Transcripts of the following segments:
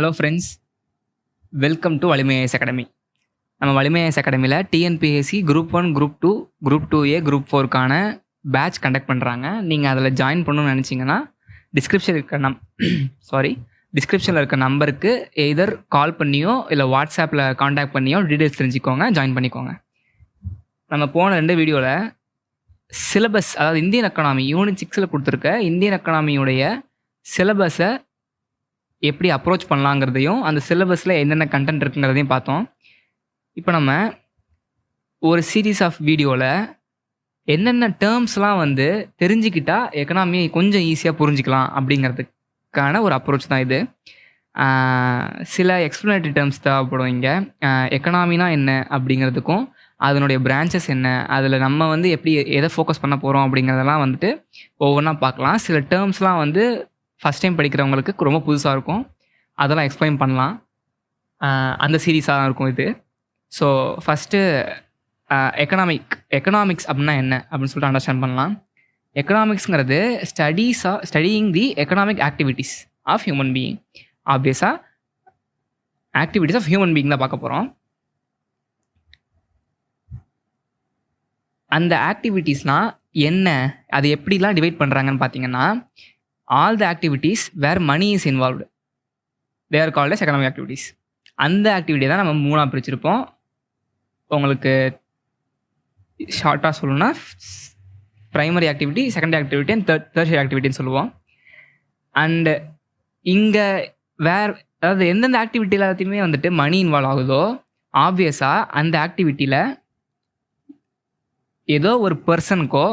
Hello friends, welcome to Valimai IAS academy. நம்ம Valimai IAS அகாடமியில் TNPSC group 1, group 2, group 2A, group 4க்கான batch conduct பண்ணுறாங்க. நீங்கள் அதில் ஜாயின் பண்ணணும்னு நினச்சிங்கன்னா டிஸ்கிரிப்ஷனில் இருக்க நம்பருக்கு எய்தர் கால் பண்ணியோ இல்லை வாட்ஸ்அப்பில் காண்டாக்ட் பண்ணியோ டீட்டெயில்ஸ் தெரிஞ்சுக்கோங்க, ஜாயின் பண்ணிக்கோங்க. நம்ம போன 2 வீடியோவில் சிலபஸ், அதாவது இந்தியன் எக்கனாமி யூனிட் 6ல் கொடுத்துருக்க இந்தியன் எக்கனாமியுடைய சிலபஸை எப்படி அப்ரோச் பண்ணலாங்கிறதையும் அந்த சிலபஸில் என்னென்ன கண்டென்ட் இருக்குங்கிறதையும் பார்த்தோம். இப்போ நம்ம ஒரு சீரீஸ் ஆஃப் வீடியோவில் என்னென்ன டேர்ம்ஸ்லாம் தெரிஞ்சுக்கிட்டா எக்கனாமியை கொஞ்சம் ஈஸியாக புரிஞ்சிக்கலாம் அப்படிங்கிறதுக்கான ஒரு அப்ரோச் தான் இது. சில எக்ஸ்ப்ளனேட்டரி டேர்ம்ஸ் தேவைப்படும் இங்கே. எக்கனாமினா என்ன அப்படிங்கிறதுக்கும் அதனுடைய பிரான்ச்சஸ் என்ன, அதில் நம்ம எப்படி எதை ஃபோக்கஸ் பண்ண போகிறோம் அப்படிங்கிறதெல்லாம் ஒவ்வொன்றா பார்க்கலாம். சில டேர்ம்ஸ்லாம் ஃபஸ்ட் டைம் படிக்கிறவங்களுக்கு ரொம்ப புதுசாக இருக்கும், அதெல்லாம் எக்ஸ்பிளைன் பண்ணலாம். அந்த சீரீஸாக தான் இருக்கும் இது. ஸோ ஃபஸ்ட்டு எக்கனாமிக்ஸ் அப்படின்னா என்ன அப்படின்னு சொல்லிட்டு அண்டர்ஸ்டாண்ட் பண்ணலாம். எக்கனாமிக்ஸ்ங்கிறது studying the economic activities of human being. ஆப்வியஸாக ஆக்டிவிட்டீஸ் ஆஃப் ஹியூமன் பீயிங் தான் பார்க்க போகிறோம். அந்த ஆக்டிவிட்டீஸ்னால் என்ன, அது எப்படிலாம் டிவைட் பண்ணுறாங்கன்னு பார்த்தீங்கன்னா, all the activities where money is involved, they are called as economic activities. அந்த ஆக்டிவிட்டி தான் நம்ம 3ஆக பிரிச்சிருப்போம். உங்களுக்கு ஷார்ட்டாக சொல்லணும்னா primary activity, secondary activity and tertiary ஆக்டிவிட்டின்னு சொல்லுவோம். அண்டு இங்கே அதாவது எந்தெந்த ஆக்டிவிட்டி எல்லாத்தையுமே மணி இன்வால்வ் ஆகுதோ ஆப்வியஸாக அந்த ஆக்டிவிட்டியில் ஏதோ ஒரு பர்சனுக்கோ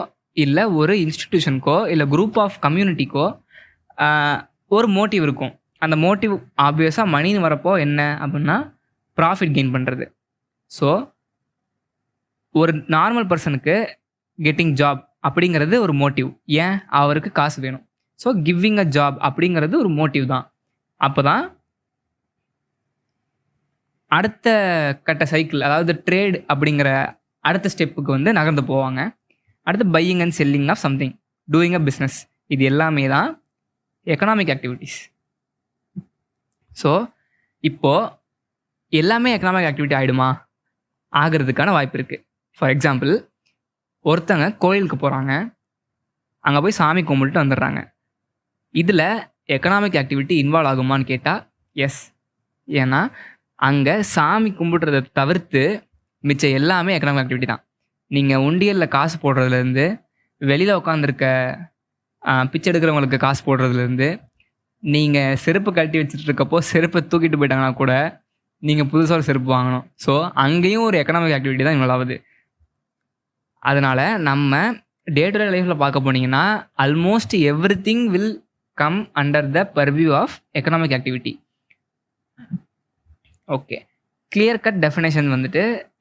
இல்லை ஒரு இன்ஸ்டிடியூஷனுக்கோ இல்லை குரூப் ஆஃப் கம்யூனிட்டிக்கோ ஒரு மோட்டிவ் இருக்கும். அந்த மோட்டிவ் ஆப்வியஸாக மணின்னு வரப்போ என்ன அப்படின்னா ப்ராஃபிட் கெயின் பண்ணுறது. ஸோ ஒரு நார்மல் பர்சனுக்கு கெட்டிங் ஜாப் அப்படிங்கிறது ஒரு மோட்டிவ். ஏன்? அவருக்கு காசு வேணும். ஸோ கிவிங் அ ஜாப் அப்படிங்கிறது ஒரு மோட்டிவ் தான். அப்போ தான் அடுத்த கட்ட சைக்கிள், அதாவது ட்ரேட் அப்படிங்கிற அடுத்த ஸ்டெப்புக்கு நகர்ந்து போவாங்க. அடுத்து buying and selling of something, doing a business. இது எல்லாமே தான் எக்கனாமிக் ஆக்டிவிட்டீஸ். ஸோ இப்போது எல்லாமே எக்கனாமிக் ஆக்டிவிட்டி ஆகிடுமா? ஆகிறதுக்கான வாய்ப்பு இருக்குது. ஃபார் எக்ஸாம்பிள், ஒருத்தங்க கோயிலுக்கு போகிறாங்க, அங்கே போய் சாமி கும்பிட்டு வந்துடுறாங்க. இதில் எக்கனாமிக் ஆக்டிவிட்டி இன்வால்வ் ஆகுமான்னு கேட்டால் எஸ். ஏன்னா அங்கே சாமி கும்பிட்றதை தவிர்த்து மிச்சம் எல்லாமே எக்கனாமிக் ஆக்டிவிட்டி தான். நீங்கள் உண்டியலில் காசு போடுறதுலேருந்து, வெளியில் உட்காந்துருக்க பிச்சை எடுக்கிறவங்களுக்கு காசு போடுறதுலேருந்து, நீங்கள் செருப்பு கழட்டி வச்சுட்டு இருக்கப்போ செருப்பை தூக்கிட்டு போயிட்டாங்கன்னா கூட நீங்கள் புதுசாக ஒரு செருப்பு வாங்கணும். ஸோ அங்கேயும் ஒரு எக்கனாமிக் ஆக்டிவிட்டி தான் இன்வால்வ் ஆகுது. அதனால் நம்ம டே டு டே லைஃப்பில் பார்க்க போனீங்கன்னா almost everything will come under the purview of economic activity. Okay, clear cut definition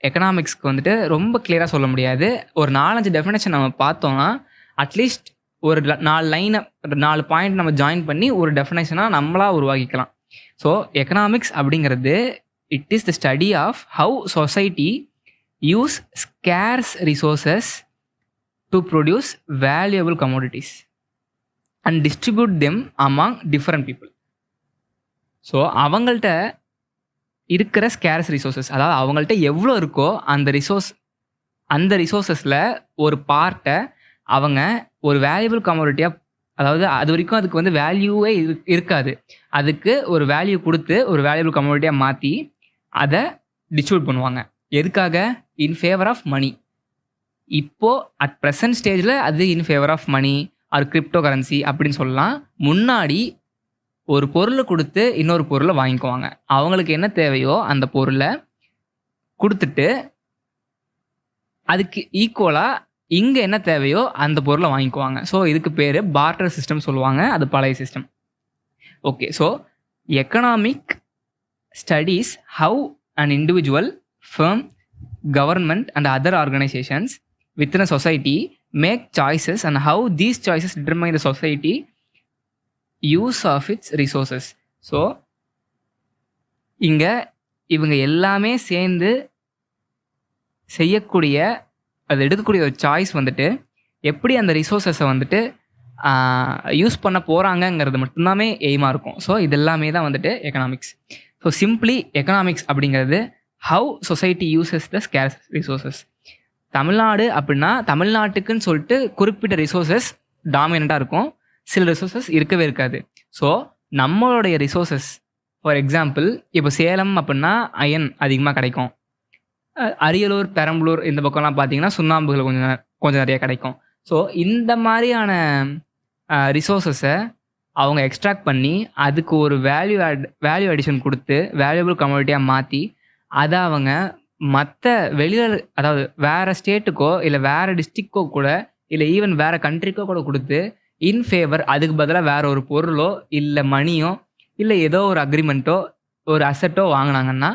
எக்கனாமிக்ஸ்க்கு ரொம்ப கிளியராக சொல்ல முடியாது. ஒரு 4-5 டெஃபினேஷன் நம்ம பார்த்தோம்னா அட்லீஸ்ட் ஒரு 4 லைனை 4 பாயிண்ட் நம்ம ஜாயின் பண்ணி ஒரு டெஃபினேஷனாக நம்மளாக உருவாக்கிக்கலாம். ஸோ எக்கனாமிக்ஸ் அப்படிங்கிறது it is the study of how society use scarce resources to produce valuable commodities and distribute them among different people. So அவங்கள்ட்ட இருக்கிற ஸ்கேர்ஸ் ரிசோர்ஸஸ், அதாவது அவங்கள்ட்ட எவ்வளோ இருக்கோ அந்த ரிசோர்ஸஸில் ஒரு பார்ட்டை அவங்க ஒரு வேல்யூபிள் கமோடிட்டியாக, அதாவது அது வரைக்கும் அதுக்கு வேல்யூவே இருக்காது, அதுக்கு ஒரு வேல்யூ கொடுத்து ஒரு வேல்யூபிள் கமோடிட்டியாக மாற்றி அதை டிஸ்ட்ரிபியூட் பண்ணுவாங்க. எதுக்காக? In favour of money. இப்போது அட் ப்ரெசன்ட் ஸ்டேஜில் அது in favour of money or crypto currency அப்படின்னு சொல்லலாம். முன்னாடி ஒரு பொருளை கொடுத்து இன்னொரு பொருளை வாங்கிக்குவாங்க. அவங்களுக்கு என்ன தேவையோ அந்த பொருளை கொடுத்துட்டு அதுக்கு ஈக்குவலாக இங்கே என்ன தேவையோ அந்த பொருளை வாங்கிக்குவாங்க. ஸோ இதுக்கு பேர் பார்ட்டர் சிஸ்டம் சொல்லுவாங்க. அது பழைய system. Okay, so economic studies how an individual, firm, government and other organisations within a society make choices and how these choices determine the society use of its resources. So இங்கே இவங்க எல்லாமே சேர்ந்து செய்யக்கூடிய, அது எடுக்கக்கூடிய ஒரு சாய்ஸ் எப்படி அந்த ரிசோர்ஸஸை யூஸ் பண்ண போகிறாங்கங்கிறது மட்டும்தாமே எய்மாக இருக்கும். ஸோ இது எல்லாமே தான் வந்துட்டு எக்கனாமிக்ஸ். ஸோ சிம்பிளி எக்கனாமிக்ஸ் அப்படிங்கிறது how society uses the scares resources. Tamil Nadu அப்படின்னா தமிழ்நாட்டுக்குன்னு சொல்லிட்டு குறிப்பிட்ட ரிசோர்ஸஸ் டாமினண்ட்டாக இருக்கும், சில ரிசோர்ஸஸ் இருக்கவே இருக்காது. ஸோ நம்மளுடைய ரிசோர்ஸஸ் ஃபார் எக்ஸாம்பிள் இப்போ சேலம் அப்படின்னா அயன் அதிகமாக கிடைக்கும். அரியலூர், பெரம்பலூர் இந்த பக்கம்லாம் பார்த்தீங்கன்னா சுண்ணாம்புகள் கொஞ்சம் நிறைய கிடைக்கும். ஸோ இந்த மாதிரியான ரிசோர்ஸஸை அவங்க எக்ஸ்ட்ராக்ட் பண்ணி அதுக்கு ஒரு வேல்யூ அடிஷன் கொடுத்து வேல்யூபிள் கமோடிட்டியாக மாற்றி அதை அவங்க மற்ற வெளியில், அதாவது வேறு ஸ்டேட்டுக்கோ இல்லை வேறு டிஸ்ட்ரிக்டோ கூட இல்லை ஈவன் வேறு கண்ட்ரிக்கோ கூட கொடுத்து இன் ஃபேவர் அதுக்கு பதிலாக வேற ஒரு பொருளோ இல்லை மணியோ இல்லை ஏதோ ஒரு அக்ரிமெண்ட்டோ ஒரு அசட்டோ வாங்கினாங்கன்னா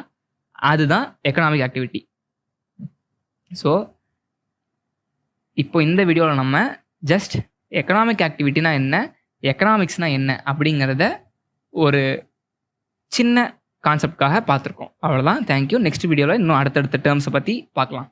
அதுதான் எக்கனாமிக் ஆக்டிவிட்டி. ஸோ இப்போ இந்த வீடியோவில் நம்ம ஜஸ்ட் எக்கனாமிக் ஆக்டிவிட்டினா என்ன, எக்கனாமிக்ஸ்னால் என்ன அப்படிங்கிறத ஒரு சின்ன கான்செப்ட்காக பார்த்துருக்கோம். அவ்வளோதான். தேங்க்யூ. நெக்ஸ்ட் வீடியோவில் இன்னும் அடுத்தடுத்த டேர்ம்ஸை பற்றி பார்க்கலாம்.